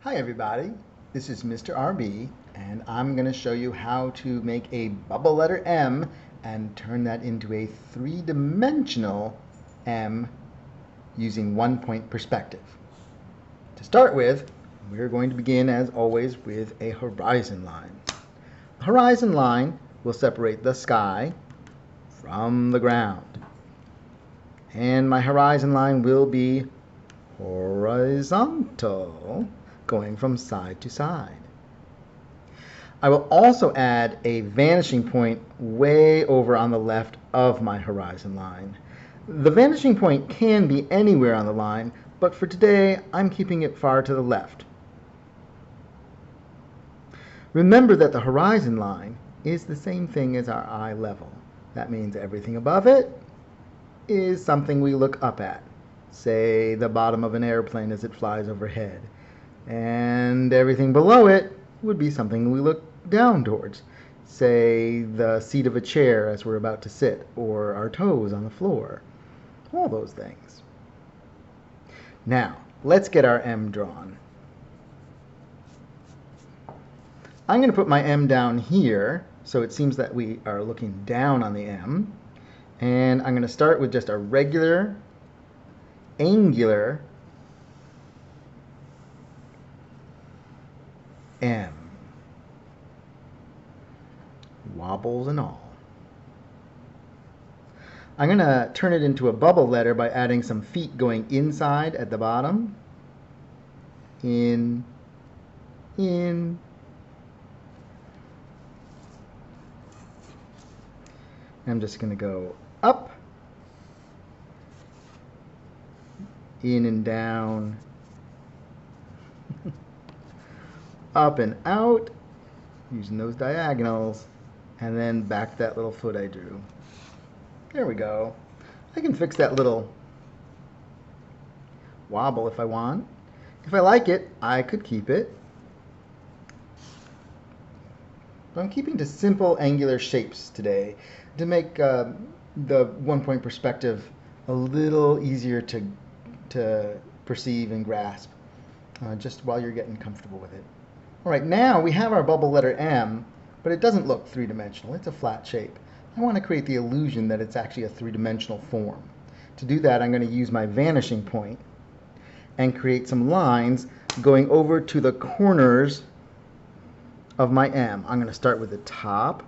Hi everybody, this is Mr. RB and I'm going to show you how to make a bubble letter M and turn that into a three-dimensional M using one-point perspective. To start with, we're going to begin as always with a horizon line. A horizon line will separate the sky from the ground. And my horizon line will be horizontal, going from side to side. I will also add a vanishing point way over on the left of my horizon line. The vanishing point can be anywhere on the line, but for today I'm keeping it far to the left. Remember that the horizon line is the same thing as our eye level. That means everything above it is something we look up at. Say the bottom of an airplane as it flies overhead. And everything below it would be something we look down towards. Say the seat of a chair as we're about to sit, or our toes on the floor. All those things. Now, let's get our M drawn. I'm going to put my M down here, so it seems that we are looking down on the M. And I'm going to start with just a regular, angular M. Wobbles and all. I'm going to turn it into a bubble letter by adding some feet going inside at the bottom. In. I'm just going to go up, in and down, up and out, using those diagonals, and then back that little foot I drew. There we go. I can fix that little wobble if I want. If I like it, I could keep it. But I'm keeping to simple angular shapes today to make the one-point perspective a little easier to perceive and grasp just while you're getting comfortable with it. All right, now we have our bubble letter M, but it doesn't look three-dimensional. It's a flat shape. I want to create the illusion that it's actually a three-dimensional form. To do that, I'm going to use my vanishing point and create some lines going over to the corners of my M. I'm going to start with the top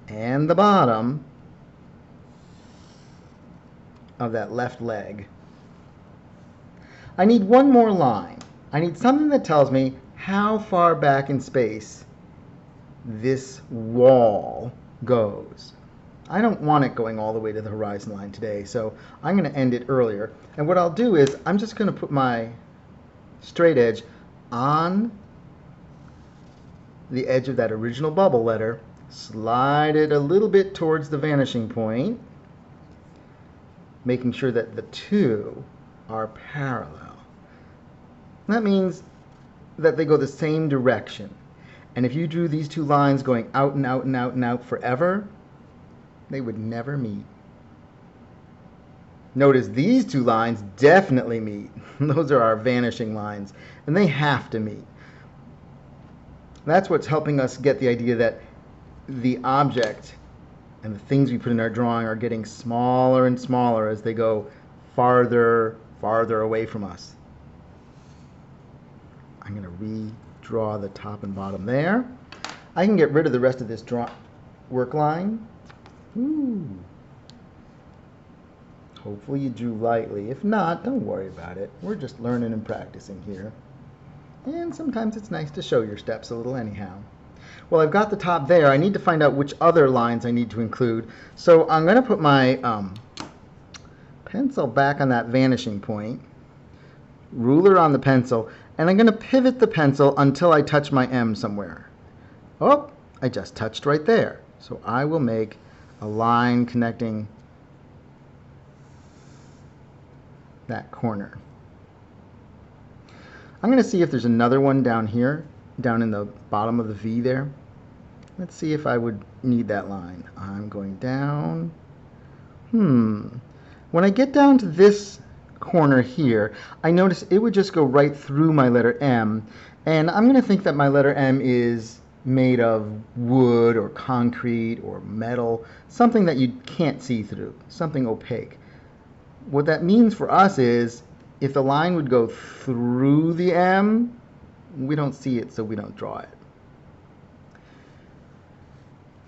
and the bottom of that left leg. I need one more line. I need something that tells me how far back in space this wall goes. I don't want it going all the way to the horizon line today, so I'm going to end it earlier. And what I'll do is I'm just going to put my straight edge on the edge of that original bubble letter, slide it a little bit towards the vanishing point, making sure that the two are parallel. That means that they go the same direction. And if you drew these two lines going out and out and out and out forever, they would never meet. Notice these two lines definitely meet. Those are our vanishing lines, and they have to meet. That's what's helping us get the idea that the object and the things we put in our drawing are getting smaller and smaller as they go farther away from us. I'm going to redraw the top and bottom there. I can get rid of the rest of this work line. Ooh. Hopefully you drew lightly. If not, don't worry about it. We're just learning and practicing here. And sometimes it's nice to show your steps a little anyhow. Well, I've got the top there. I need to find out which other lines I need to include. So I'm going to put my pencil back on that vanishing point, ruler on the pencil, and I'm going to pivot the pencil until I touch my M somewhere. Oh, I just touched right there. So I will make a line connecting that corner. I'm going to see if there's another one down here, down in the bottom of the V there. Let's see if I would need that line. I'm going down. When I get down to this corner here, I noticed it would just go right through my letter M. And I'm going to think that my letter M is made of wood or concrete or metal, something that you can't see through, something opaque. What that means for us is if the line would go through the M, we don't see it, so we don't draw it.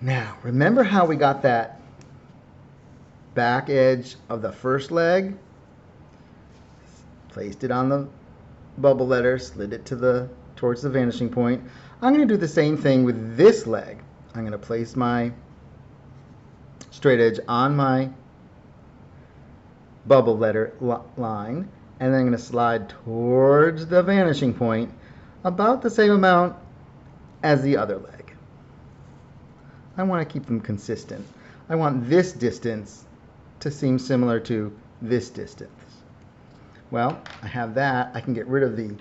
Now, remember how we got that back edge of the first leg? Placed it on the bubble letter, slid it towards the vanishing point. I'm going to do the same thing with this leg. I'm going to place my straight edge on my bubble letter line, and then I'm going to slide towards the vanishing point about the same amount as the other leg. I want to keep them consistent. I want this distance to seem similar to this distance. Well, I have that. I can get rid of the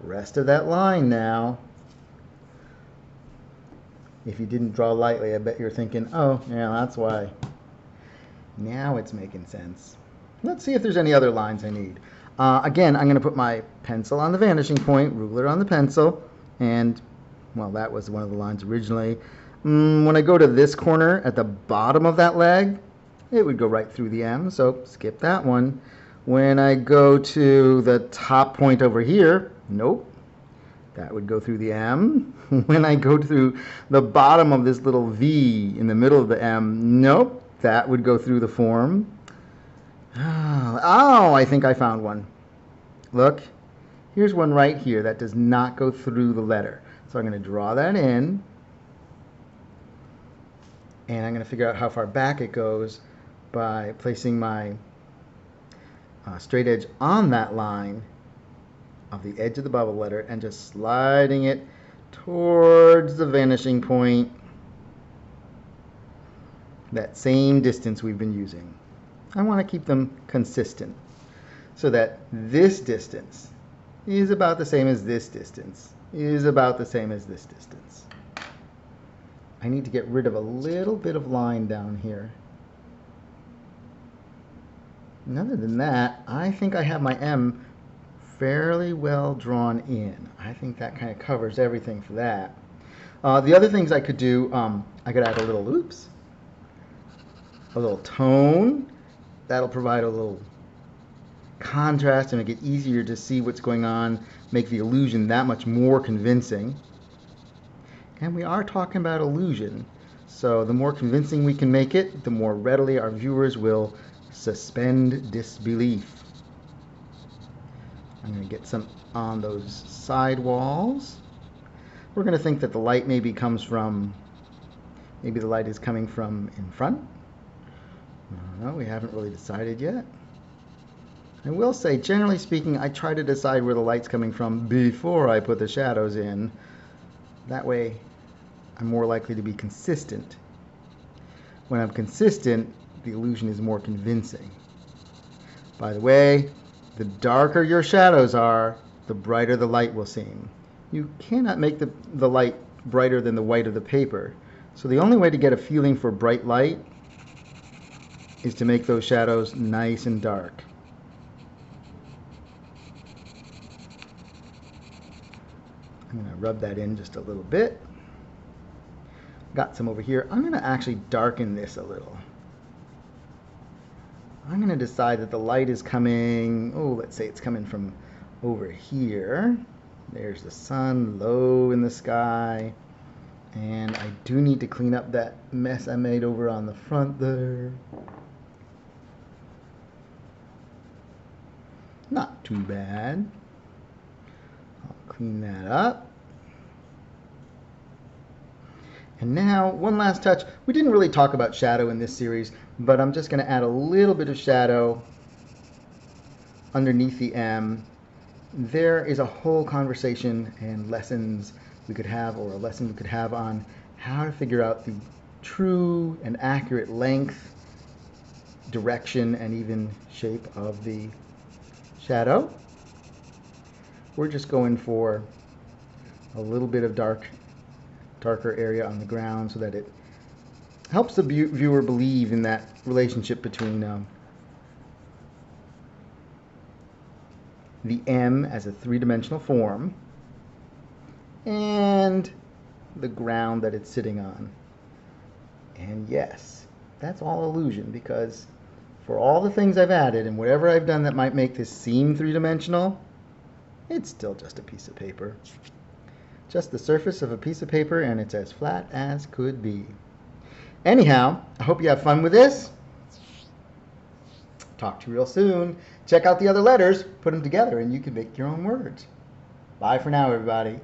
rest of that line now. If you didn't draw lightly, I bet you're thinking, oh, yeah, that's why. Now it's making sense. Let's see if there's any other lines I need. Again, I'm going to put my pencil on the vanishing point, ruler on the pencil, and, well, that was one of the lines originally. When I go to this corner at the bottom of that leg, it would go right through the M, so skip that one. When I go to the top point over here, nope, that would go through the M. When I go through the bottom of this little V in the middle of the M, nope, that would go through the form. Oh, I think I found one. Look, here's one right here that does not go through the letter. So I'm going to draw that in, and I'm going to figure out how far back it goes by placing my straight edge on that line of the edge of the bubble letter and just sliding it towards the vanishing point, that same distance we've been using. I want to keep them consistent so that this distance is about the same as this distance, is about the same as this distance. I need to get rid of a little bit of line down here. And other than that, I think I have my M fairly well drawn in. I think that kind of covers everything for that. The other things I could do, I could add a little, a little tone. That'll provide a little contrast and make it easier to see what's going on, make the illusion that much more convincing. And we are talking about illusion, so the more convincing we can make it, the more readily our viewers will suspend disbelief. I'm going to get some on those side walls. We're going to think that the light maybe comes from, maybe the light is coming from in front. No, we haven't really decided yet. I will say, generally speaking, I try to decide where the light's coming from before I put the shadows in. That way, I'm more likely to be consistent. When I'm consistent, the illusion is more convincing. By the way, the darker your shadows are, the brighter the light will seem. You cannot make the light brighter than the white of the paper. So the only way to get a feeling for bright light is to make those shadows nice and dark. I'm going to rub that in just a little bit. Got some over here. I'm going to actually darken this a little. I'm going to decide that the light is coming, oh, let's say it's coming from over here. There's the sun low in the sky. And I do need to clean up that mess I made over on the front there. Not too bad. I'll clean that up. And now, one last touch. We didn't really talk about shadow in this series, but I'm just going to add a little bit of shadow underneath the M. There is a whole conversation and lessons we could have, or a lesson we could have on how to figure out the true and accurate length, direction, and even shape of the shadow. We're just going for a little bit of darker area on the ground so that it helps the viewer believe in that relationship between the M as a three-dimensional form, and the ground that it's sitting on. And yes, that's all illusion, because for all the things I've added and whatever I've done that might make this seem three-dimensional, it's still just a piece of paper. Just the surface of a piece of paper, and it's as flat as could be. Anyhow, I hope you have fun with this. Talk to you real soon. Check out the other letters, put them together, and you can make your own words. Bye for now, everybody.